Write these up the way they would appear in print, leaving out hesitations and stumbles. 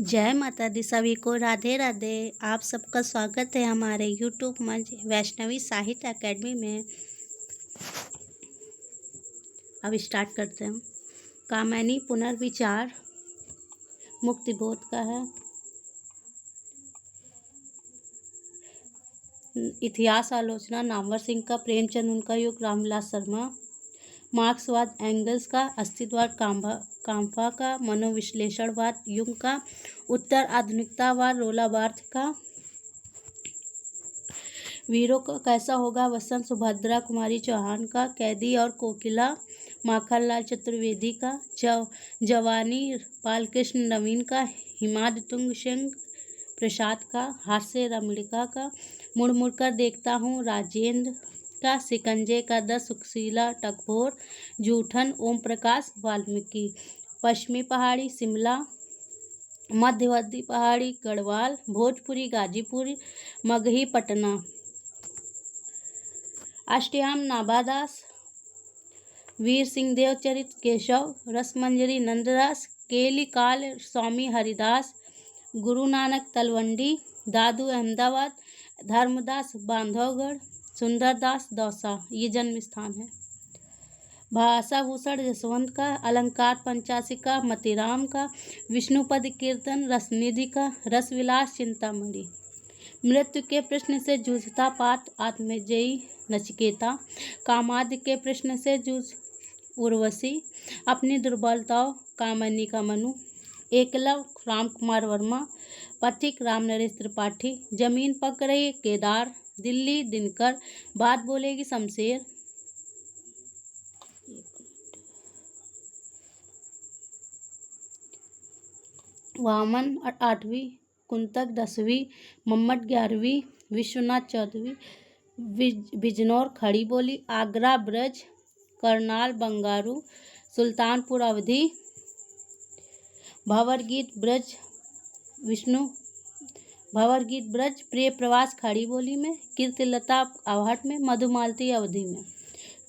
जय माता दी सभी को। राधे राधे। आप सबका स्वागत है हमारे यूट्यूब मंच वैष्णवी साहित्य एकेडमी में। अब स्टार्ट करते हैं। कामिनी पुनर्विचार मुक्तिबोध का है। इतिहास आलोचना नामवर सिंह का, प्रेमचंद उनका युग, रामविलास शर्मा। मार्क्सवाद एंगल्स का, अस्तित्ववाद काम्पा का, मनोविश्लेषणवाद युंग का, उत्तर आधुनिकतावाद रोला बार्थ का, वीरों का कैसा होगा वसंत सुभद्रा कुमारी चौहान का, कैदी और कोकिला माखनलाल चतुर्वेदी का, जवानी बालकृष्ण नवीन का, हिमाद तुंग सिंह प्रसाद का, हास्य रमणिका का, मुड़ मुड़ कर देखता हूँ राजेंद्र का, सिकंजे का दस सुशीला टकभोर, जूठन ओम प्रकाश वाल्मीकि, पश्चिमी पहाड़ी शिमला, मध्यवर्ती पहाड़ी गढ़वाल, भोजपुरी गाजीपुर, मगही पटना, अष्टयाम नाभादास, वीर सिंह देव चरित केशव, रसमंजरी नंददास, केली काल स्वामी हरिदास, गुरु नानक तलवंडी, दादू अहमदाबाद, धर्मदास बांधवगढ़, सुंदरदास दौसा ये जन्म स्थान है। भाषा भूषण जसवंत का, अलंकार पंचासिका मतीराम का, विष्णुपद कीर्तन रसनिधि का, रसविलास चिंतामणि, मृत्यु के प्रश्न से जूझता पात आत्मजयी नचिकेता, कामादि के प्रश्न से जूझ उर्वशी, अपनी दुर्बलताओं कामिनी का मनु, एकलव राम कुमार वर्मा, पथिक राम नरेश त्रिपाठी, जमीन पक रही केदार, दिल्ली दिनकर, बात बोलेगी शमशेर, वामन 8वीं, कुंतक 10वीं, मम्मट 11वीं, विश्वनाथ 14वीं, बिजनौर खड़ी बोली, आगरा ब्रज, करनाल बंगारू, सुल्तानपुर अवधी, भंवर गीत ब्रज, प्रिय प्रवास खड़ी बोली में, कीर्तिलता आवाहट में, मधुमालती अवधि में,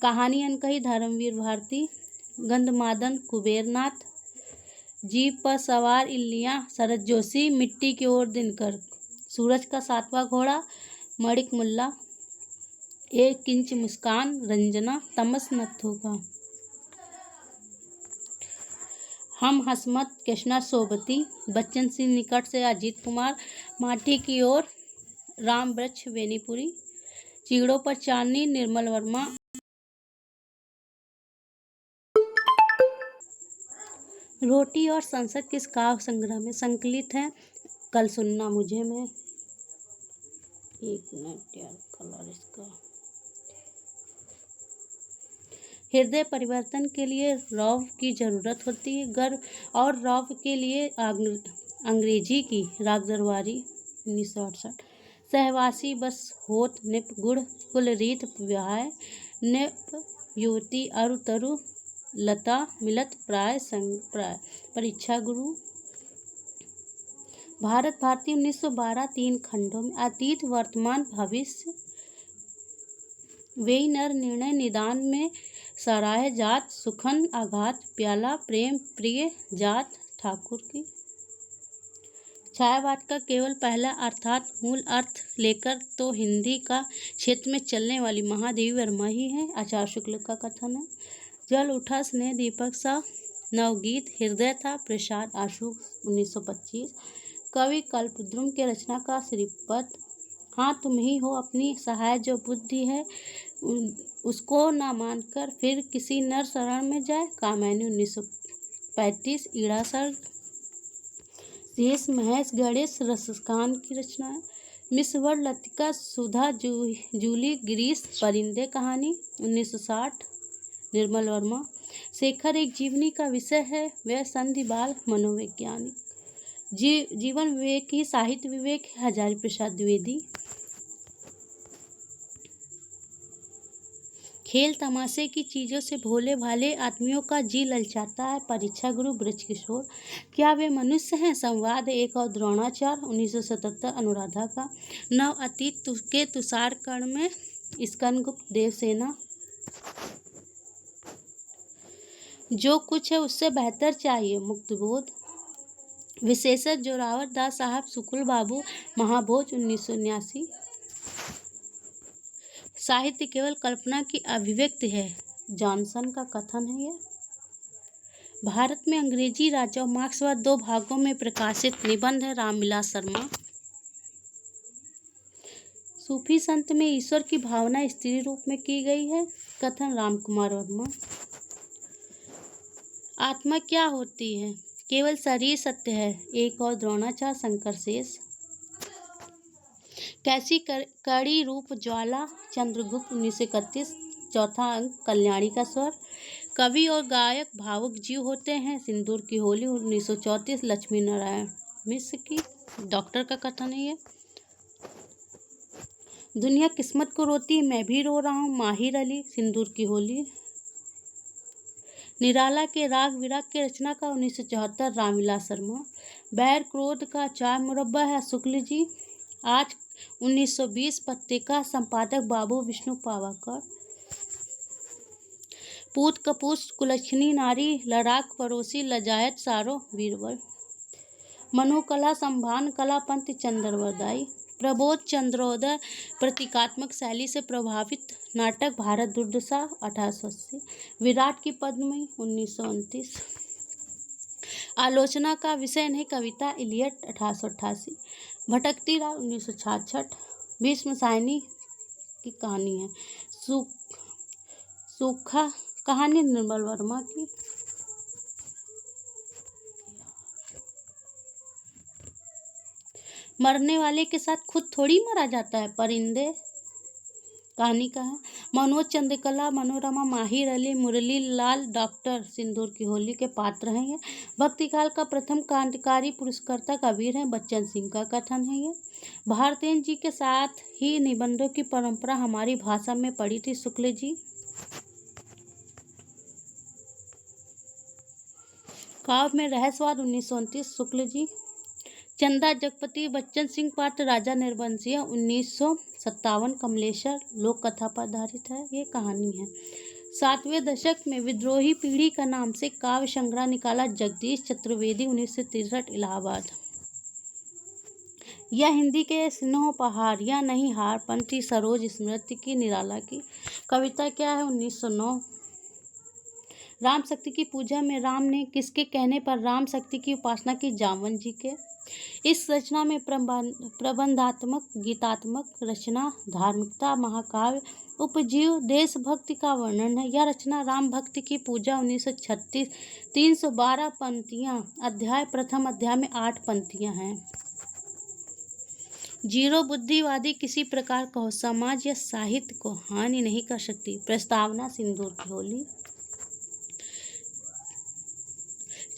कहानी अनकही धर्मवीर भारती, गंधमादन कुबेरनाथ, जीप पर सवार इल्लियाँ शरद जोशी, मिट्टी की ओर दिनकर, सूरज का 7वां घोड़ा मणिक मुल्ला, एक इंच मुस्कान रंजना, तमस नत्थू का, हम हसमत कृष्णा सोबती, बच्चन सिंह निकट से अजीत कुमार, माटी की ओर राम वृक्ष बेनीपुरी, चीड़ों पर चांदनी निर्मल वर्मा, रोटी और संसद किस काव्य संग्रह में संकलित है? कल सुनना मुझे में। एक मिनट यार, कलर इसका। हृदय परिवर्तन के लिए रौब की जरूरत होती है। गर्व और रौब के लिए अंग्रेजी की राग दरबारी 1968। सहवासी बस होत निप गुड़ कुल रीत व्याय, निप युवती अरु तरु लता मिलत प्राय संग प्राय, परीक्षा गुरु। भारत भारती 1912 3 खंडों में, अतीत वर्तमान भविष्य, वे नर निर्णय निदान में, सराय जात सुखन आघात, प्याला प्रेम प्रिय जात ठाकुर की। छायावाद का केवल पहला अर्थात मूल अर्थ लेकर तो हिंदी का क्षेत्र में चलने वाली महादेवी वर्मा ही है। आचार्य शुक्ल का कथन है। जल उठा स्नेह दीपक सा, नवगीत हृदय था प्रसाद आशु 1925। कवि कल्पद्रुम के रचना का श्रीपद, हाँ तुम ही हो अपनी सहाय, जो बुद्धि है उसको ना मानकर फिर किसी नर शरण में जाए। कामिनी 1935। ईड़ासर शेष महेश गणेश रसकान की रचना है। मिसवर्ड लतिका सुधा जूली गिरीश परिंदे कहानी 1960 निर्मल वर्मा। शेखर एक जीवनी का विषय है, वह संधि बाल मनोवैज्ञानिक। जीवन विवेक ही साहित्य विवेक है, हजारी प्रसाद द्विवेदी। खेल तमाशे की चीज़ों से भोले भाले आदमियों का जी ललचाता है, परीक्षा गुरु ब्रजकिशोर। क्या वे मनुष्य हैं? संवाद एक और द्रोणाचार्य 1977 अनुराधा का। नव अतीत के तुषार कण में स्कंदगुप्त देवसेना। जो कुछ है उससे बेहतर चाहिए मुक्तिबोध। विशेषज्ञ जोरावर दास साहब सुकुल बाबू महाभोज 1979। साहित्य केवल कल्पना की अभिव्यक्ति है, जॉनसन का कथन है यह। भारत में अंग्रेजी राज और मार्क्सवाद 2 भागों में प्रकाशित निबंध है, रामविलास शर्मा। सूफी संत में ईश्वर की भावना स्त्री रूप में की गई है, कथन रामकुमार वर्मा। आत्मा क्या होती है? केवल शरीर सत्य है, एक और द्रोणाचार्य शंकर शेष। कैसी कड़ी रूप ज्वाला, चंद्रगुप्त 1931। चौथा अंक कल्याणी का स्वर। कवि और गायक भावुक जीव होते हैं, सिंदूर की होली 1934 लक्ष्मी नारायण मिश्र की। डॉक्टर का कथन है ये। दुनिया किस्मत को रोती है, मैं भी रो रहा हूँ, माहिर अली सिंदूर की होली। निराला के राग विराग की रचना का 1974 रामविलास शर्मा। बैर क्रोध का 4 मुरब्बा है, शुक्ल जी। आज 1920 पत्रिका संपादक बाबू विष्णु पावाकर। पूत कपूत कुलच्छनी नारी, लड़ाक पड़ोसी लजायत सारो बीरबल। मनोकला संभान कला पंथ चंद्रवरदाई। प्रबोध चंद्रोदय प्रतीकात्मक शैली से प्रभावित नाटक भारत दुर्दशा 1880। विराट की पद्ममयी 1929। आलोचना का विषय नहीं, कविता इलियट 1888। भटकती राह 1966। भीष्म सायनी की कहानी है। सूखा कहानी निर्मल वर्मा की। मरने वाले के साथ खुद थोड़ी मरा जाता है, परिंदे कहानी का है। मनोज चंद्रकला, मनोरमा, माहिर अली, मुरली लाल, डॉक्टर सिंदूर की होली के पात्र हैं ये। भक्तिकाल का प्रथम क्रांतिकारी पुरस्कर्ता कबीर हैं, बच्चन सिंह का कथन है ये। भारतेंद्र जी के साथ ही निबंधों की परंपरा हमारी भाषा में पड़ी थी, शुक्ल जी। काव्य में रहस्यवाद 1929 शुक्ल जी। चंदा जगपति बच्चन सिंह पात्र राजा निर्बंसिया 1957 कमलेश्वर लोक कथा पर आधारित है, ये कहानी है। 7वें दशक में विद्रोही पीढ़ी का नाम से काव्य संग्रह निकाला जगदीश चतुर्वेदी 1963 इलाहाबाद। यह हिंदी के स्नेहोपहार या नहीं हार पंथी सरोज स्मृति की निराला की। कविता क्या है 1909। राम शक्ति की पूजा में राम ने किसके कहने पर राम शक्ति की उपासना की? जामवन जी के। इस रचना में प्रबंधात्मक गीतात्मक रचना, धार्मिकता, महाकाव्य, उपजीव, देशभक्ति का वर्णन है। यह रचना राम भक्ति की पूजा 1936। 312 पंक्तियां। अध्याय प्रथम अध्याय में 8 पंक्तियां हैं। जीरो बुद्धिवादी किसी प्रकार का हो, समाज या साहित्य को हानि नहीं कर सकती। प्रस्तावना सिंदूर की होली।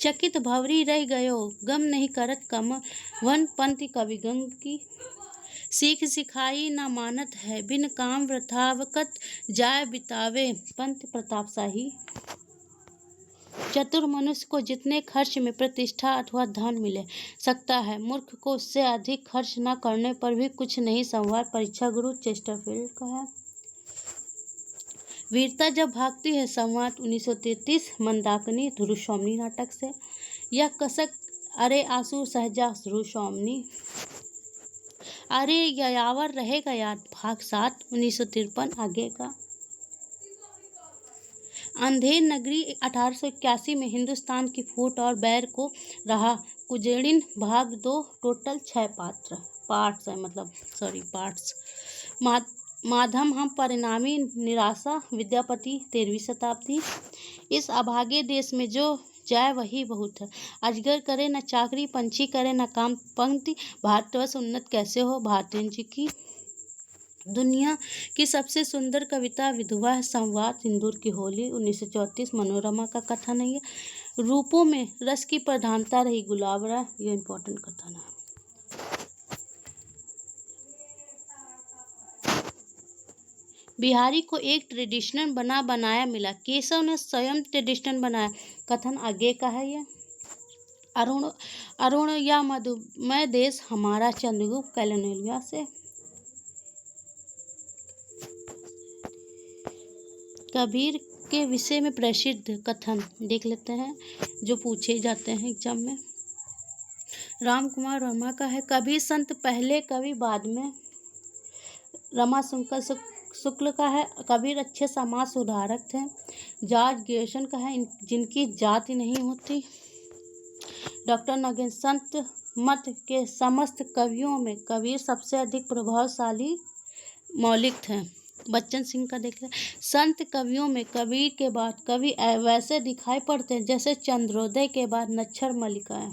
चकित भवरी रह गयो, गम नहीं करत कम, वन पंथी कवि गंग की। सीख सिखाई ना मानत है, बिन काम वृथावकत जाय बितावे, पंथ प्रताप शाही। चतुर मनुष्य को जितने खर्च में प्रतिष्ठा अथवा धन मिले सकता है, मूर्ख को उससे अधिक खर्च न करने पर भी कुछ नहीं संवाद। परीक्षा गुरु चेस्टरफील्ड का है। वीरता जब भागती है, संवाद 1933 मंदाकिनी ध्रुवस्वामिनी नाटक से। यह कसक अरे आंसू सहजा ध्रुवस्वामिनी। अरे यायावर रहेगा याद भाग 7 1953 आगे का। अंधेर नगरी 1881 में हिंदुस्तान की फूट और बैर को रहा कुजेड़िन भाग 2 टोटल 6 पार्ट्स। माधम हम परिणामी निराशा विद्यापति 13वीं शताब्दी। इस अभागे देश में जो जाए वही बहुत है। अजगर करे न चाकरी, पंछी करे न काम, पंक्ति भारतवर्ष उन्नत कैसे हो, भारतेंद्र जी की। दुनिया की सबसे सुंदर कविता विधवा है, संवाद सिंदूर की होली 1934 मनोरमा का कथन है। रूपों में रस की प्रधानता रही, गुलाब राय, ये इम्पोर्टेंट कथन है। बिहारी को एक ट्रेडिशनल बनाया मिला, केशव ने स्वयं ट्रेडिशनल बनाया, कथन आगे का है। ये अरुण या मधुमय देश हमारा, चंद्रगुप्त कैलेंडोलिया से। कबीर के विषय में प्रसिद्ध कथन देख लेते हैं जो पूछे जाते हैं एग्जाम में। राम कुमार वर्मा का है। कबीर संत पहले कवि बाद में। रमाशंकर शुक्ल का है। कबीर अच्छे समाज सुधारक थे। जॉर्ज ग्रेसन का है, जिनकी जाति नहीं होती। डॉक्टर नगेंद्र संत मत के समस्त कवियों में कबीर सबसे अधिक प्रभावशाली मौलिक थे। बच्चन सिंह का देख लें। संत कवियों में कबीर के बाद कवि वैसे दिखाई पड़ते हैं जैसे चंद्रोदय के बाद नक्षत्र मल्लिकाएं।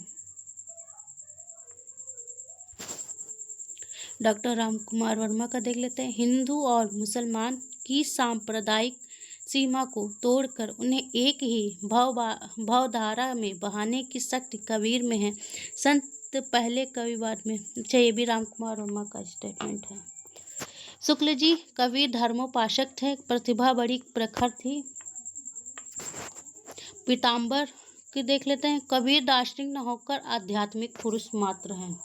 डॉक्टर राम कुमार वर्मा का देख लेते हैं। हिंदू और मुसलमान की सांप्रदायिक सीमा को तोड़कर उन्हें एक ही भावधारा में बहाने की शक्ति कबीर में है। संत पहले कवि बाद में। अच्छा, ये भी राम कुमार वर्मा का स्टेटमेंट है। शुक्ल जी कबीर धर्मोपासक थे। प्रतिभा बड़ी प्रखर थी। पीताम्बर की देख लेते हैं। कबीर दार्शनिक न होकर आध्यात्मिक पुरुष मात्र हैं।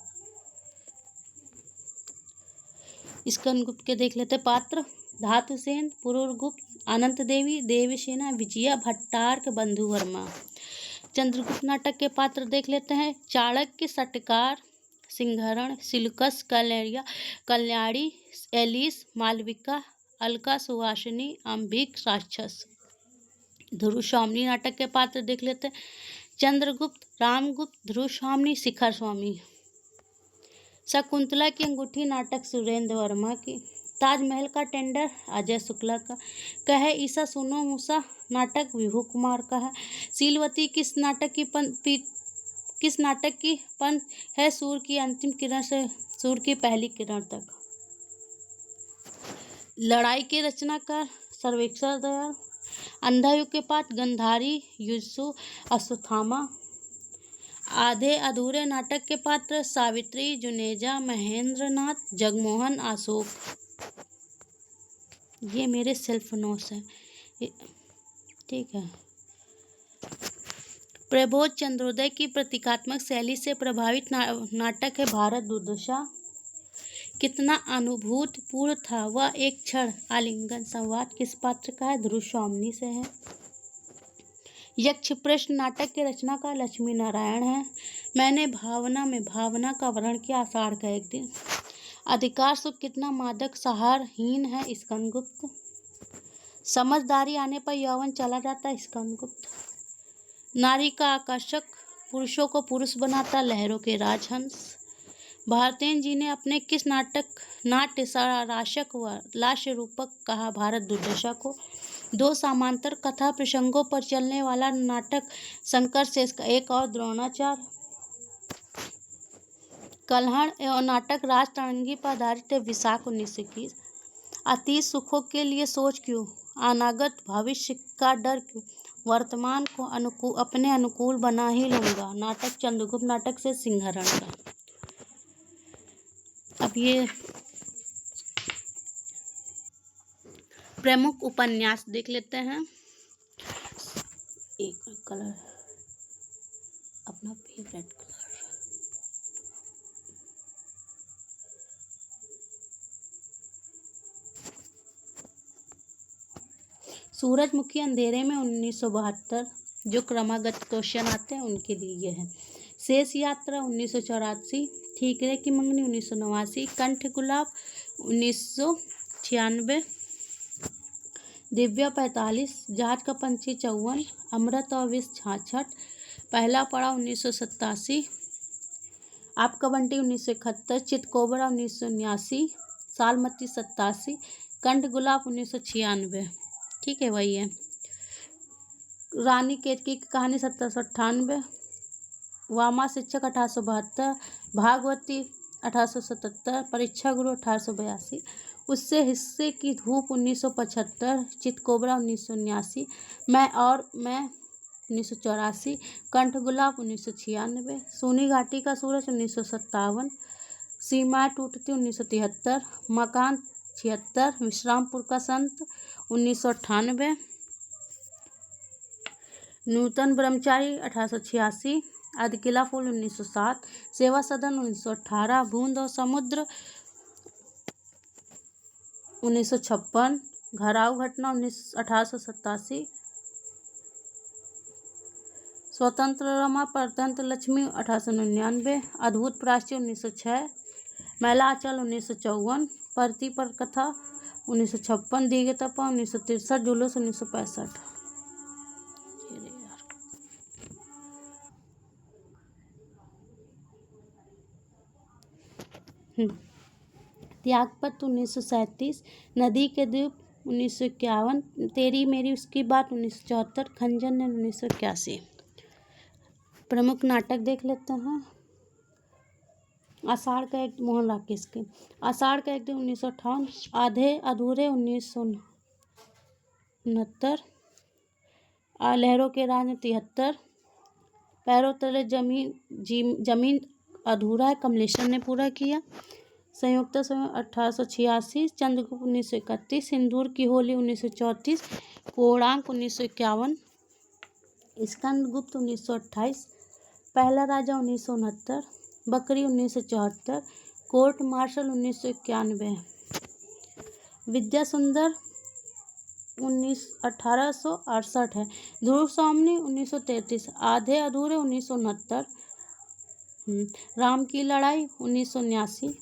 स्कंदगुप्त के देख लेते पात्र। धातुसेन, पुरुरगुप्त, अनंत देवी, देवसेना, विजया, भट्टार्क, बंधु वर्मा। चंद्रगुप्त नाटक के पात्र देख लेते हैं। चाणक्य, सटकार, सिंहरण, सिलुकस, कल्याणी, एलिस, मालविका, अलका, सुहासिनी, अंबिक, राक्षस। ध्रुवस्वामी नाटक के पात्र देख लेते हैं। चंद्रगुप्त, रामगुप्त, ध्रुवस्वामी, शिखर स्वामी। शकुंतला की अंगूठी नाटक सुरेंद्र वर्मा की। ताजमहल का टेंडर अजय शुक्ला का। कहे ईसा सुनो मूसा नाटक विभू कुमार का है। शीलवती किस नाटक की पंथ है? सूर्य की अंतिम किरण से सूर्य की पहली किरण तक। लड़ाई के रचनाकार सर्वेश्वर दयाल। अंधा युग के पाठ गंधारी, युसु, अश्वत्थामा। आधे अधूरे नाटक के पात्र सावित्री, जुनेजा, महेंद्रनाथ, जगमोहन, अशोक। ये मेरे सेल्फ नोट्स है, ठीक है। प्रबोध चंद्रोदय की प्रतीकात्मक शैली से प्रभावित नाटक है भारत दुर्दशा। कितना अनुभूतपूर्ण था वह एक क्षण आलिंगन संवाद किस पात्र का है? ध्रुवस्वामी से है। यक्ष प्रश्न नाटक के रचनाकार लक्ष्मी नारायण है। मैंने भावना में भावना का वर्ण किया आषाढ़ का एक दिन। अधिकार सुख कितना मादक सहारहीन है? स्कंदगुप्त। समझदारी आने पर यौवन चला जाता है? स्कंदगुप्त। नारी का आकर्षक पुरुषों को पुरुष बनाता? लहरों के राजहंस। भारतेंद्र जी ने अपने किस नाट्य राशक व लास्य रूपक कहा भारत दुर्दशा को? दो समांतर कथा प्रसंगों पर चलने वाला नाटक शंकर शेष का एक और द्रोणाचार्य। कल्हण एवं नाटक राज तरंगी पर आधारित है। विशाख 1921। अतीत सुखों के लिए सोच क्यों? अनागत भविष्य का डर क्यों? वर्तमान को अपने अनुकूल बना ही लूंगा। नाटक चंद्रगुप्त नाटक से सिंहरण का। अब ये प्रमुख उपन्यास देख लेते हैं। एक कलर अपना फेवरेट कलर। सूरजमुखी अंधेरे में 1972, जो क्रमागत क्वेश्चन आते हैं उनके लिए ये है। शेष यात्रा 1984, ठीकरे की मंगनी 1989, कंठ गुलाब 1996, दिव्या 45, जहाज का पंछी 54, अमृत और विष 66, पहला पड़ाव 1987, आपका बंटी 1971, चितकोबरा 1979, सालमती 87, कंठ गुलाब 1996, ठीक है वही है। रानी केतकी की कहानी 1798, वामा शिक्षक 1872, भागवती 1877, परीक्षा गुरु 1882, उससे हिस्से की धूप 1975, चितकोबरा 1979, मैं 1984, कंठ गुलाब 1996, सोनी घाटी का सूरज 1957, सीमाएं टूटती 1973, मकान 76, विश्रामपुर का संत 1998, नूतन ब्रह्मचारी 1886, अधकिला फूल 1907, सेवा सदन 1918, बूंद और समुद्र 1956, घराव घटना 1887, स्वतंत्र रमा परतंत्र लक्ष्मी 1899, अद्भुत प्राची 1906, मैलाचल 1954, परती पर कथा 1956, दीघे तपा 1963, जुलूस 1965। त्यागपत्र 1937, नदी के द्वीप 1951, तेरी मेरी उसकी बात 1974, खंजन 1981। प्रमुख नाटक देख लेते हैं। आषाढ़ का एक, मोहन राकेश के। आषाढ़ का एक दिन 1958, आधे अधूरे 1969, लहरों के राज 73, पैरों तले जमीन अधूरा है, कमलेश्वर ने पूरा किया। संयुक्त समय 1886, चंद्रगुप्त 1931, सिंदूर की होली 1934, पूर्णांक 1951, स्कंदगुप्त 1928, पहला राजा 1969, बकरी 1974, कोर्ट मार्शल 1991, विद्या सुंदर 1868 है, ध्रुव स्वामी 1933, आधे अधूरे 1969, राम की लड़ाई 1979,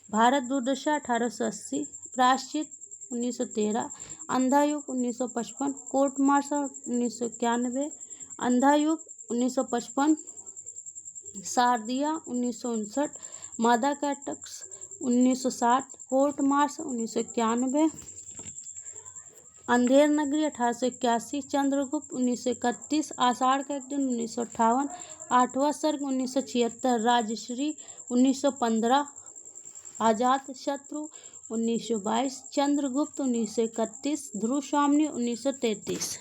भारत दुर्दशा 1880, प्रायश्चित 1913, अंधा युग 1955, कोर्ट मार्शल 1991, अंधा युग 1955, शारदिया 1959, मादा कैटक्स 1960, कोर्ट मार्श 1991, अंधेर नगरी 1881, चंद्रगुप्त 1931, आषाढ़ का एक दिन 1958, आठवां सर्ग 1976, राजश्री 1915, आजात शत्रु 1922, चंद्रगुप्त 1931, ध्रुव स्वामी 1933।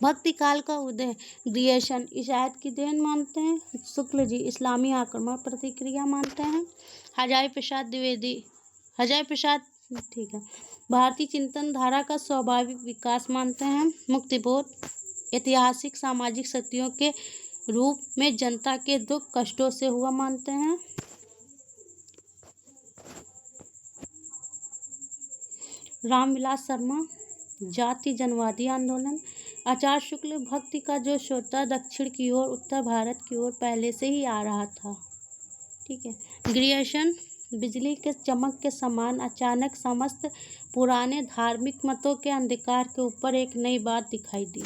भक्ति काल का उदय, ग्रिएशन ईसाइत की देन मानते हैं। शुक्ल जी इस्लामी आक्रमण प्रतिक्रिया मानते हैं। हजारी प्रसाद द्विवेदी, हजारी प्रसाद ठीक है, भारतीय चिंतन धारा का स्वाभाविक विकास मानते हैं। मुक्तिबोध ऐतिहासिक सामाजिक शक्तियों के रूप में जनता के दुख कष्टों से हुआ मानते हैं। रामविलास शर्मा जाति जनवादी आंदोलन, आचार्य शुक्ल भक्ति का जो श्रोता दक्षिण की ओर उत्तर भारत की ओर पहले से ही आ रहा था। ठीक है। ग्रिएशन बिजली के चमक के समान अचानक समस्त पुराने धार्मिक मतों के अंधकार के ऊपर एक नई बात दिखाई दी।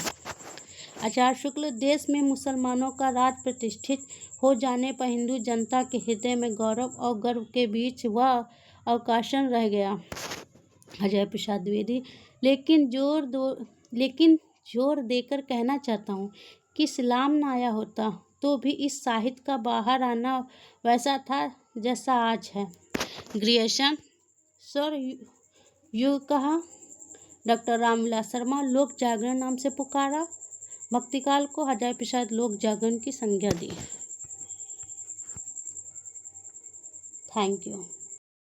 आचार्य शुक्ल देश में मुसलमानों का राज प्रतिष्ठित हो जाने पर हिंदू जनता के हृदय में गौरव और गर्व के बीच वह अवकाशन रह गया। हजारी प्रसाद द्विवेदी, लेकिन जोर देकर कहना चाहता हूँ कि इस्लाम न आया होता तो भी इस साहित्य का बाहर आना वैसा था जैसा आज है। ग्रिएशन सर युग कहा, डॉक्टर रामविलास शर्मा लोक जागरण नाम से पुकारा, भक्तिकाल को हजारी प्रसाद लोक जागरण की संज्ञा दी। Thank you.